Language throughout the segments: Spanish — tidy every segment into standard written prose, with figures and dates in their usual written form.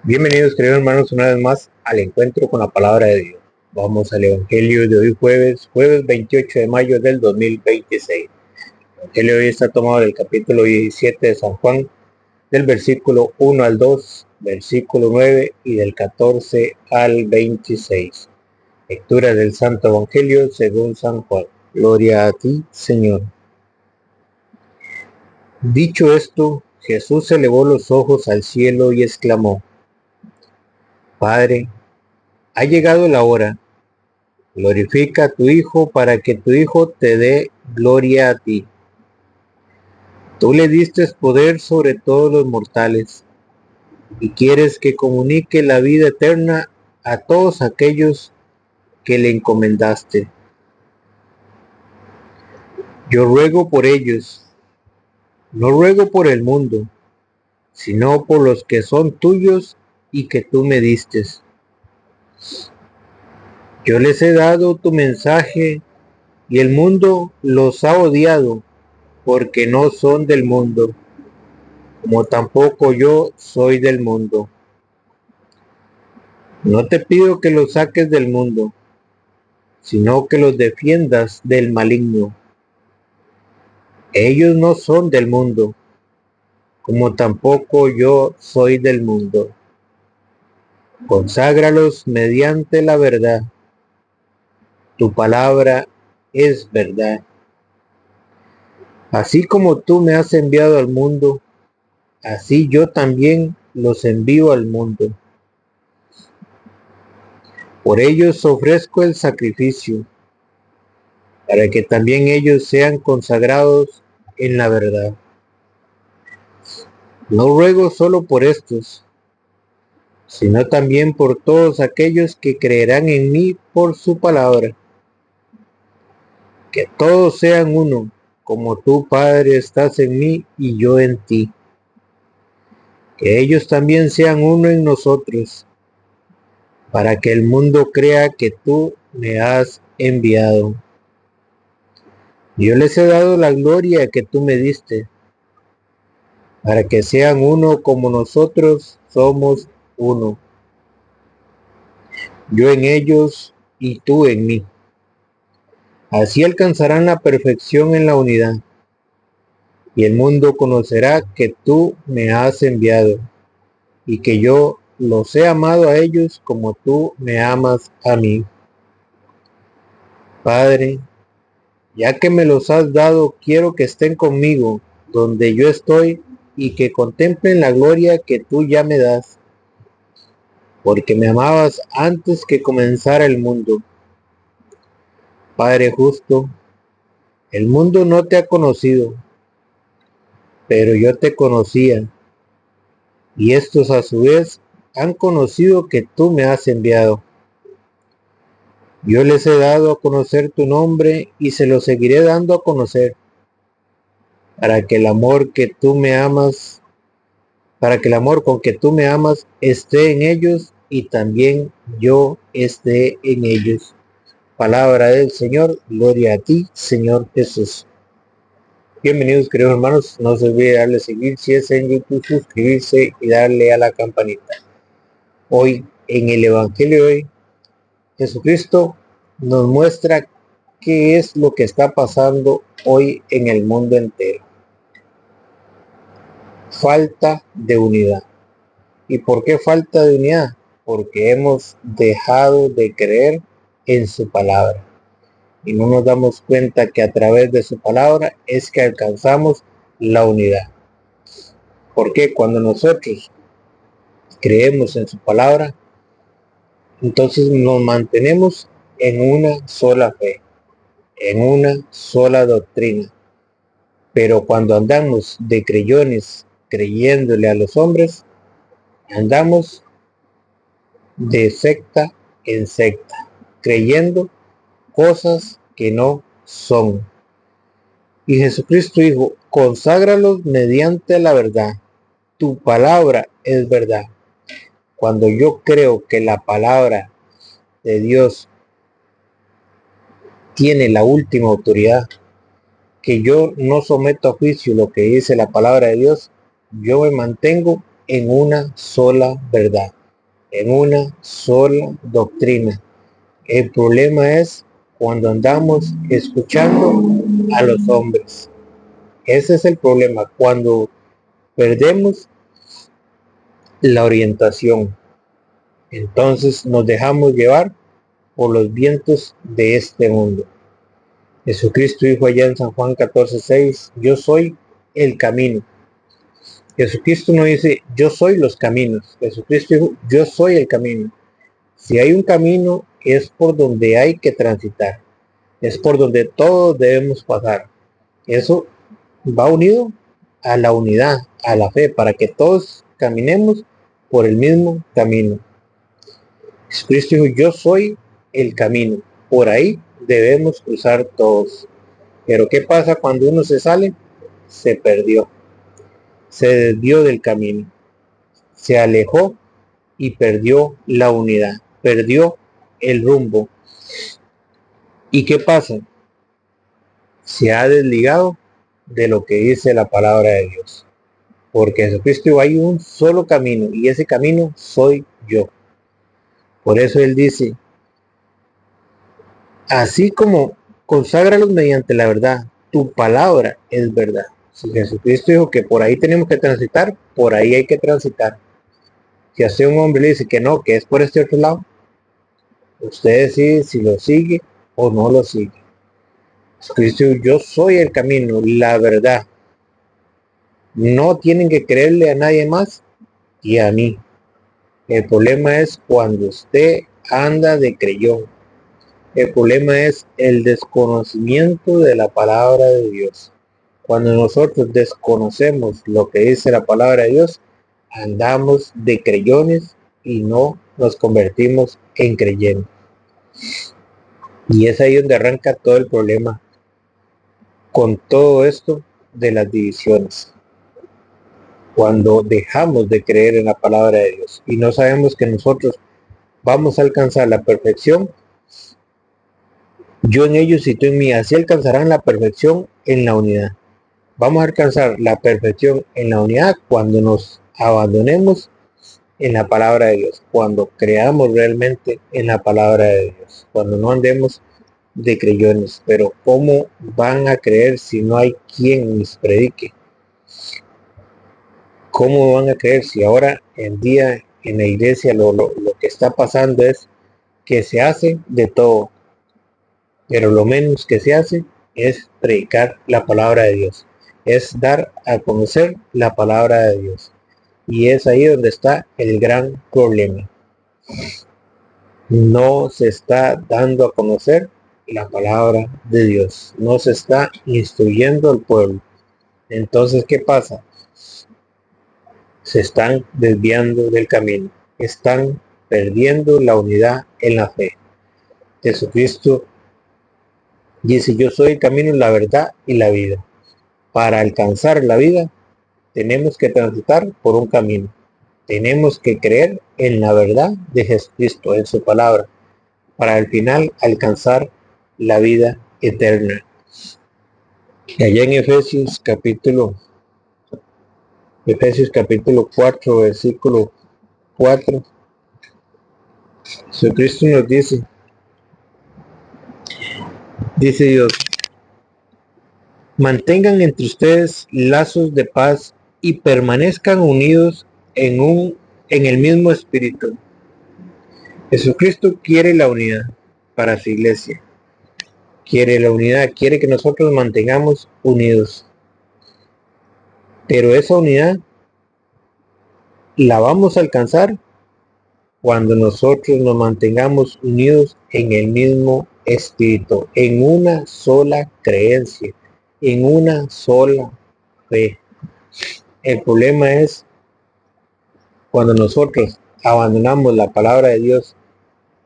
Bienvenidos, queridos hermanos, una vez más al encuentro con la palabra de Dios. Vamos al Evangelio de hoy jueves 28 de mayo del 2026. El Evangelio de hoy está tomado del capítulo 17 de San Juan, del versículo 1 al 2, versículo 9 y del 14 al 26. Lectura del Santo Evangelio según San Juan. Gloria a ti, Señor. Dicho esto, Jesús elevó los ojos al cielo y exclamó: Padre, ha llegado la hora. Glorifica a tu Hijo para que tu Hijo te dé gloria a ti. Tú le diste poder sobre todos los mortales y quieres que comunique la vida eterna a todos aquellos que le encomendaste. Yo ruego por ellos, no ruego por el mundo, sino por los que son tuyos y que tú me diste. Yo les he dado tu mensaje y el mundo los ha odiado porque no son del mundo, como tampoco yo soy del mundo. No te pido que los saques del mundo, sino que los defiendas del maligno. Ellos no son del mundo, como tampoco yo soy del mundo. Conságralos mediante la verdad. Tu palabra es verdad. Así como tú me has enviado al mundo, así yo también los envío al mundo. Por ellos ofrezco el sacrificio, para que también ellos sean consagrados en la verdad. No ruego solo por estos, sino también por todos aquellos que creerán en mí por su palabra. Que todos sean uno, como tú, Padre, estás en mí y yo en ti. Que ellos también sean uno en nosotros, para que el mundo crea que tú me has enviado. Yo les he dado la gloria que tú me diste, para que sean uno como nosotros somos uno. Yo en ellos y tú en mí. Así alcanzarán la perfección en la unidad, y el mundo conocerá que tú me has enviado, y que yo los he amado a ellos como tú me amas a mí. Padre, ya que me los has dado, quiero que estén conmigo donde yo estoy y que contemplen la gloria que tú ya me das, porque me amabas antes que comenzara el mundo. Padre justo, el mundo no te ha conocido, pero yo te conocía, y estos a su vez han conocido que tú me has enviado. Yo les he dado a conocer tu nombre y se lo seguiré dando a conocer, para que el amor con que tú me amas esté en ellos y también yo esté en ellos. Palabra del Señor, gloria a ti, Señor Jesús. Bienvenidos, queridos hermanos, no se olvide darle seguir si es en YouTube, suscribirse y darle a la campanita. Hoy, en el Evangelio de hoy, Jesucristo nos muestra qué es lo que está pasando hoy en el mundo entero. Falta de unidad. ¿Y por qué falta de unidad? Porque hemos dejado de creer en su palabra. Y no nos damos cuenta que a través de su palabra es que alcanzamos la unidad. Porque cuando nosotros creemos en su palabra, entonces nos mantenemos en una sola fe, en una sola doctrina. Pero cuando andamos de creyones creyéndole a los hombres, andamos de secta en secta, creyendo cosas que no son. Y Jesucristo dijo: conságralos mediante la verdad. Tu palabra es verdad. Cuando yo creo que la palabra de Dios tiene la última autoridad, que yo no someto a juicio lo que dice la palabra de Dios, yo me mantengo en una sola verdad, en una sola doctrina. El problema es cuando andamos escuchando a los hombres. Ese es el problema, cuando perdemos la orientación. Entonces nos dejamos llevar por los vientos de este mundo. Jesucristo dijo allá en San Juan 14:6, yo soy el camino. Jesucristo no dice, yo soy los caminos. Jesucristo dijo, yo soy el camino. Si hay un camino, es por donde hay que transitar. Es por donde todos debemos pasar. Eso va unido a la unidad, a la fe, para que todos caminemos por el mismo camino. Jesucristo dijo, yo soy el camino. Por ahí debemos cruzar todos. Pero ¿qué pasa cuando uno se sale? Se perdió. Se desvió del camino. Se alejó y perdió la unidad. Perdió el rumbo. ¿Y qué pasa? Se ha desligado de lo que dice la palabra de Dios. Porque Jesucristo hay un solo camino y ese camino soy yo. Por eso Él dice, así como conságralos mediante la verdad, tu palabra es verdad. Si Jesucristo dijo que por ahí tenemos que transitar, por ahí hay que transitar. Si hace un hombre le dice que no, que es por este otro lado, usted decide si lo sigue o no lo sigue. Jesucristo dijo, yo soy el camino, la verdad. No tienen que creerle a nadie más y a mí. El problema es cuando usted anda de creyón. El problema es el desconocimiento de la palabra de Dios. Cuando nosotros desconocemos lo que dice la palabra de Dios, andamos de creyones y no nos convertimos en creyentes. Y es ahí donde arranca todo el problema con todo esto de las divisiones. Cuando dejamos de creer en la palabra de Dios y no sabemos que nosotros vamos a alcanzar la perfección, yo en ellos y tú en mí, así alcanzarán la perfección en la unidad. Vamos a alcanzar la perfección en la unidad cuando nos abandonemos en la palabra de Dios, cuando creamos realmente en la palabra de Dios, cuando no andemos de creyones. Pero ¿cómo van a creer si no hay quien les predique? ¿Cómo van a creer si ahora en día en la iglesia lo que está pasando es que se hace de todo, pero lo menos que se hace es predicar la palabra de Dios, es dar a conocer la palabra de Dios? Y es ahí donde está el gran problema. No se está dando a conocer la palabra de Dios, no se está instruyendo al pueblo. Entonces, ¿qué pasa? Se están desviando del camino, están perdiendo la unidad en la fe. Jesucristo dice, yo soy el camino, la verdad y la vida. Para alcanzar la vida, tenemos que transitar por un camino. Tenemos que creer en la verdad de Jesucristo, en su palabra, para al final alcanzar la vida eterna. Y allá en Efesios capítulo 4, versículo 4, Jesucristo nos dice Dios, mantengan entre ustedes lazos de paz y permanezcan unidos en el mismo espíritu. Jesucristo quiere la unidad para su iglesia. Quiere la unidad, quiere que nosotros mantengamos unidos. Pero esa unidad la vamos a alcanzar cuando nosotros nos mantengamos unidos en el mismo espíritu, en una sola creencia, en una sola fe. El problema es cuando nosotros abandonamos la palabra de Dios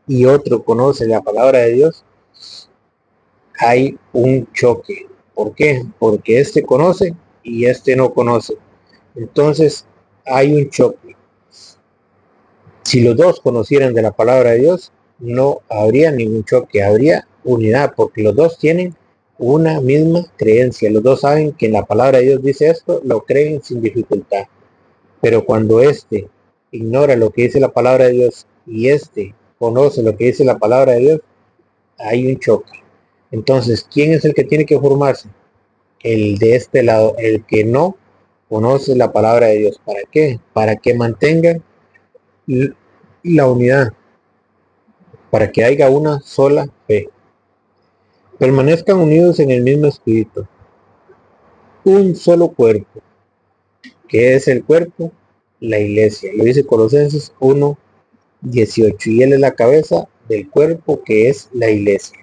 y otro conoce la palabra de Dios, hay un choque. ¿Por qué? Porque este conoce y este no conoce. Entonces hay un choque. Si los dos conocieran de la palabra de Dios, no habría ningún choque, habría unidad, porque los dos tienen una misma creencia. Los dos saben que en la palabra de Dios dice esto, lo creen sin dificultad. Pero cuando éste ignora lo que dice la palabra de Dios y éste conoce lo que dice la palabra de Dios, hay un choque. Entonces, ¿quién es el que tiene que formarse? El de este lado, el que no conoce la palabra de Dios. ¿Para qué? Para que mantengan la unidad, para que haya una sola fe. Permanezcan unidos en el mismo espíritu, un solo cuerpo. ¿Qué es el cuerpo? La iglesia. Lo dice Colosenses 1:18. Y él es la cabeza del cuerpo, que es la iglesia.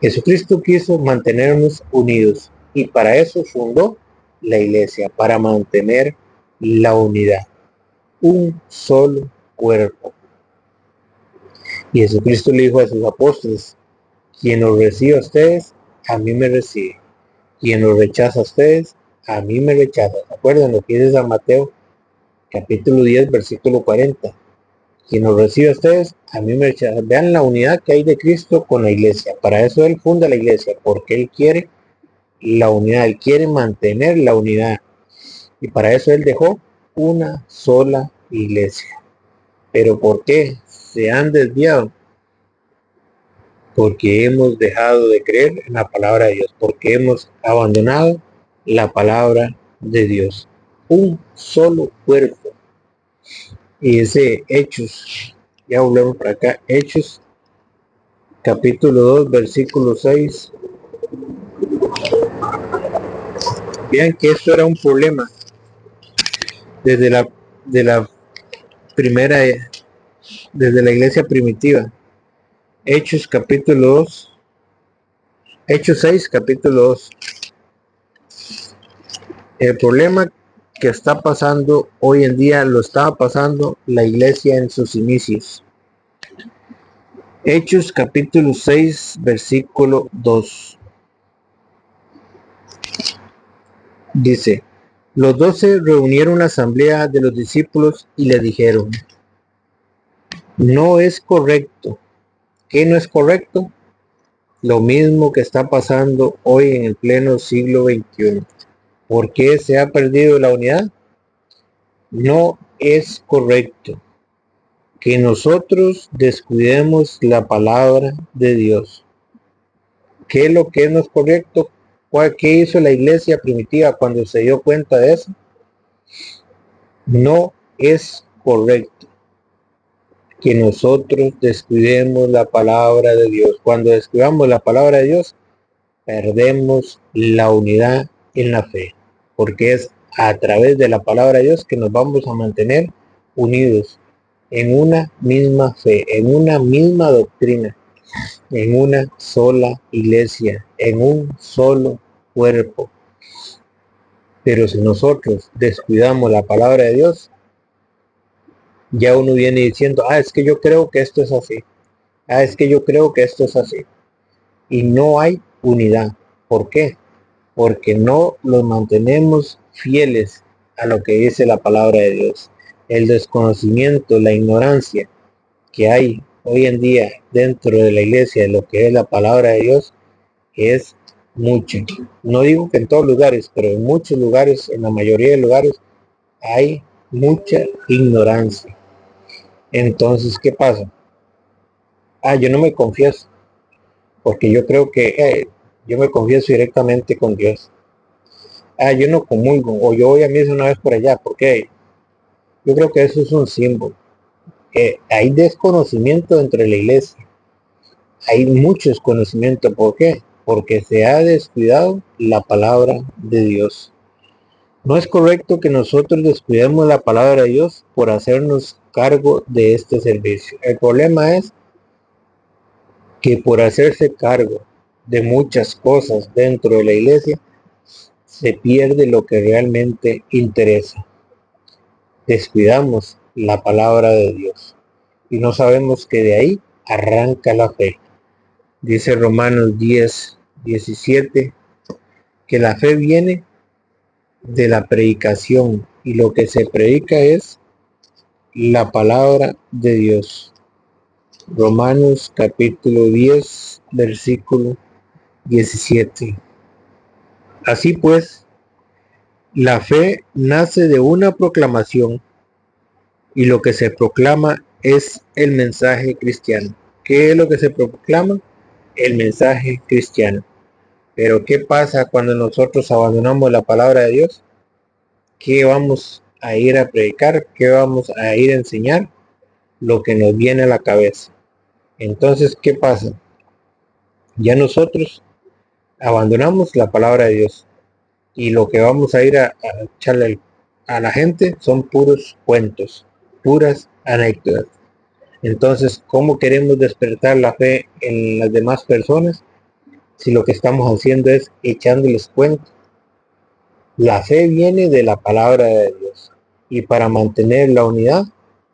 Jesucristo quiso mantenernos unidos y para eso fundó la iglesia, para mantener la unidad. Un solo cuerpo. Y Jesucristo le dijo a sus apóstoles: quien os recibe a ustedes, a mí me recibe. Quien los rechaza a ustedes, a mí me rechaza. ¿Se acuerdan lo que dice San Mateo, capítulo 10, versículo 40? Quien los recibe a ustedes, a mí me rechaza. Vean la unidad que hay de Cristo con la iglesia. Para eso Él funda la iglesia, porque Él quiere la unidad, Él quiere mantener la unidad. Y para eso Él dejó una sola iglesia. ¿Pero por qué se han desviado? Porque hemos dejado de creer en la palabra de Dios, porque hemos abandonado la palabra de Dios. Un solo cuerpo. Y ese Hechos, ya volvemos para acá, Hechos capítulo 2, versículo 6. Vean que esto era un problema desde la primera, desde la iglesia primitiva. Hechos capítulo 2, Hechos 6, capítulo 2. El problema que está pasando hoy en día lo estaba pasando la iglesia en sus inicios. Hechos capítulo 6, versículo 2. Dice: los 12 reunieron la asamblea de los discípulos y le dijeron: no es correcto. ¿Qué no es correcto? Lo mismo que está pasando hoy en el pleno siglo XXI. ¿Por qué se ha perdido la unidad? No es correcto que nosotros descuidemos la palabra de Dios. ¿Qué es lo que no es correcto? ¿Qué hizo la iglesia primitiva cuando se dio cuenta de eso? No es correcto que nosotros descuidemos la palabra de Dios. Cuando descuidamos la palabra de Dios, perdemos la unidad en la fe, porque es a través de la palabra de Dios que nos vamos a mantener unidos en una misma fe, en una misma doctrina, en una sola iglesia, en un solo cuerpo. Pero si nosotros descuidamos la palabra de Dios, ya uno viene diciendo: es que yo creo que esto es así, es que yo creo que esto es así, y no hay unidad. ¿Por qué? Porque no los mantenemos fieles a lo que dice la palabra de Dios. El desconocimiento, la ignorancia que hay hoy en día dentro de la iglesia de lo que es la palabra de Dios es mucho. No digo que en todos lugares, pero en muchos lugares, en la mayoría de lugares, hay mucha ignorancia. Entonces, ¿qué pasa? Yo no me confieso, porque yo creo que yo me confieso directamente con Dios. Yo no comulgo, o yo voy a misa una vez por allá, porque yo creo que eso es un símbolo. Hay desconocimiento dentro de la iglesia, hay mucho desconocimiento. ¿Por qué? Porque se ha descuidado la palabra de Dios. No es correcto que nosotros descuidemos la palabra de Dios por hacernos cargo de este servicio. El problema es que por hacerse cargo de muchas cosas dentro de la iglesia, se pierde lo que realmente interesa. Descuidamos la palabra de Dios y no sabemos que de ahí arranca la fe. Dice Romanos 10:17 que la fe viene de la predicación y lo que se predica es la palabra de Dios. Romanos capítulo 10, versículo 17. Así pues, La fe nace de una proclamación y lo que se proclama es el mensaje cristiano. ¿Qué es lo que se proclama? El mensaje cristiano. Pero ¿qué pasa cuando nosotros abandonamos la palabra de Dios? ¿Qué vamos a ir a predicar? ¿Qué vamos a ir a enseñar? Lo que nos viene a la cabeza. Entonces, ¿qué pasa? Ya nosotros abandonamos la palabra de Dios y lo que vamos a ir a echarle a la gente son puros cuentos, puras anécdotas. Entonces, ¿cómo queremos despertar la fe en las demás personas si lo que estamos haciendo es echándoles cuentos? La fe viene de la palabra de Dios y para mantener la unidad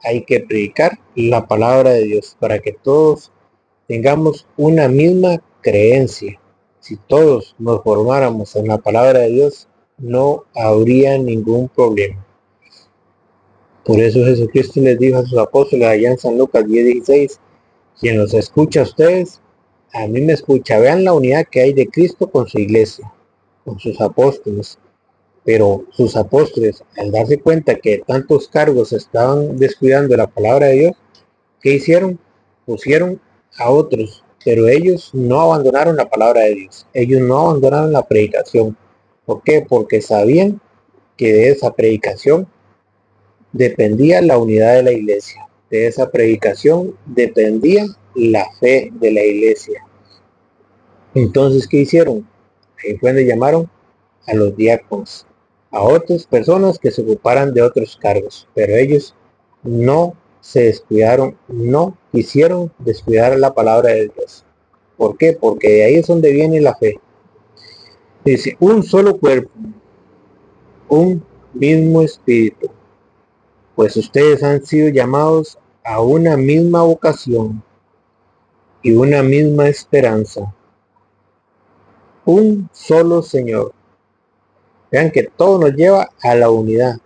hay que predicar la palabra de Dios para que todos tengamos una misma creencia. Si todos nos formáramos en la palabra de Dios, no habría ningún problema. Por eso Jesucristo les dijo a sus apóstoles allá en San Lucas 10:16, quien los escucha a ustedes, a mí me escucha. Vean la unidad que hay de Cristo con su iglesia, con sus apóstoles. Pero sus apóstoles, al darse cuenta que tantos cargos estaban descuidando la palabra de Dios, ¿qué hicieron? Pusieron a otros, pero ellos no abandonaron la palabra de Dios. Ellos no abandonaron la predicación. ¿Por qué? Porque sabían que de esa predicación dependía la unidad de la iglesia. De esa predicación dependía la fe de la iglesia. Entonces, ¿qué hicieron? Ahí fue donde llamaron a los diáconos, a otras personas que se ocuparan de otros cargos, pero ellos no se descuidaron, no quisieron descuidar la palabra de Dios. ¿Por qué? Porque de ahí es donde viene la fe. Dice, un solo cuerpo, un mismo espíritu, pues ustedes han sido llamados a una misma vocación y una misma esperanza. Un solo Señor. Vean que todo nos lleva a la unidad.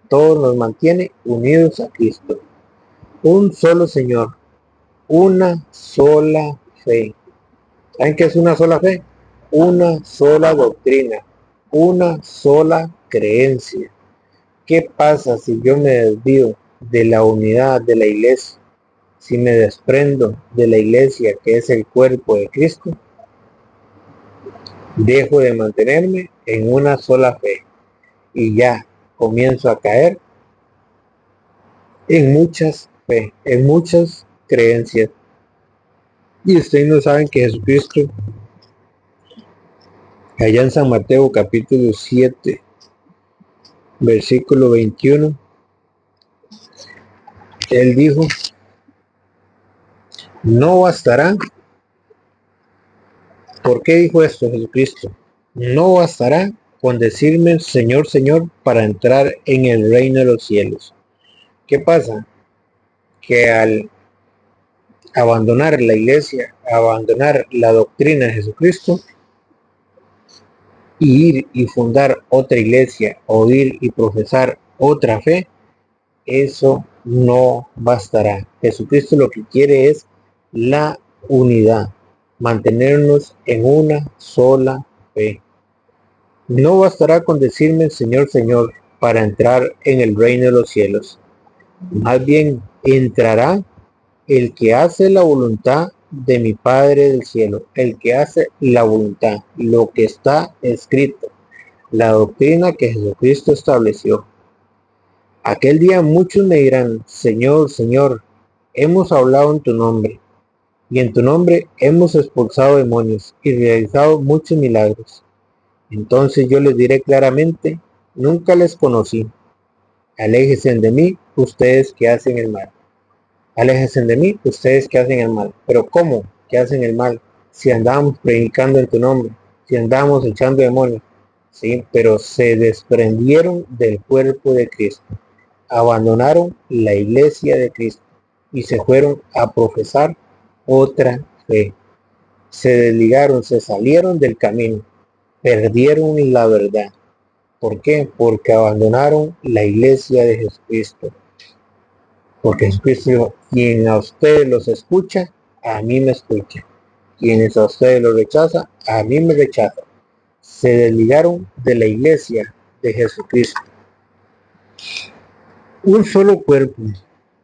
Todo nos mantiene unidos a Cristo. Un solo Señor. Una sola fe. ¿Saben qué es una sola fe? Una sola doctrina. Una sola creencia. ¿Qué pasa si yo me desvío de la unidad de la iglesia? Si me desprendo de la iglesia que es el cuerpo de Cristo, dejo de mantenerme en una sola fe y ya comienzo a caer en muchas fe, en muchas creencias. Y ustedes no saben que Jesucristo, allá en San Mateo capítulo 7, versículo 21, él dijo, no bastará. ¿Por qué dijo esto Jesucristo? No bastará con decirme Señor, Señor, para entrar en el reino de los cielos. ¿Qué pasa? Que al abandonar la iglesia, abandonar la doctrina de Jesucristo, y ir y fundar otra iglesia o ir y profesar otra fe, eso no bastará. Jesucristo lo que quiere es la unidad, mantenernos en una sola fe. No bastará con decirme Señor, Señor, para entrar en el reino de los cielos. Más bien entrará el que hace la voluntad de mi Padre del cielo, el que hace la voluntad, lo que está escrito, la doctrina que Jesucristo estableció. Aquel día muchos me dirán, Señor, Señor, hemos hablado en tu nombre, y en tu nombre hemos expulsado demonios y realizado muchos milagros. Entonces yo les diré claramente, nunca les conocí. Aléjense de mí, ustedes que hacen el mal. Aléjense de mí, ustedes que hacen el mal. Pero ¿cómo que hacen el mal? Si andamos predicando en tu nombre, si andamos echando demonios, sí, pero se desprendieron del cuerpo de Cristo, abandonaron la iglesia de Cristo y se fueron a profesar otra fe. Se desligaron, se salieron del camino, perdieron la verdad. ¿Por qué? Porque abandonaron la iglesia de Jesucristo. Porque Jesucristo dijo, quien a ustedes los escucha, a mí me escucha. Quienes a ustedes los rechaza, a mí me rechaza. Se desligaron de la iglesia de Jesucristo. Un solo cuerpo,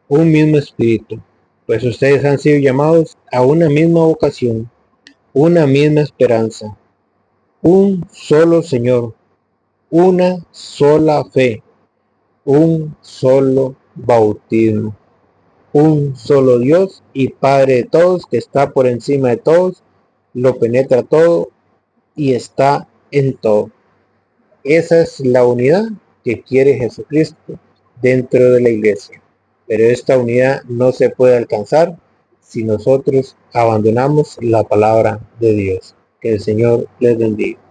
un mismo espíritu, pues ustedes han sido llamados a una misma vocación, una misma esperanza, un solo Señor, una sola fe, un solo bautismo, un solo Dios y Padre de todos, que está por encima de todos, lo penetra todo y está en todo. Esa es la unidad que quiere Jesucristo dentro de la iglesia. Pero esta unidad no se puede alcanzar si nosotros abandonamos la palabra de Dios. Que el Señor les bendiga.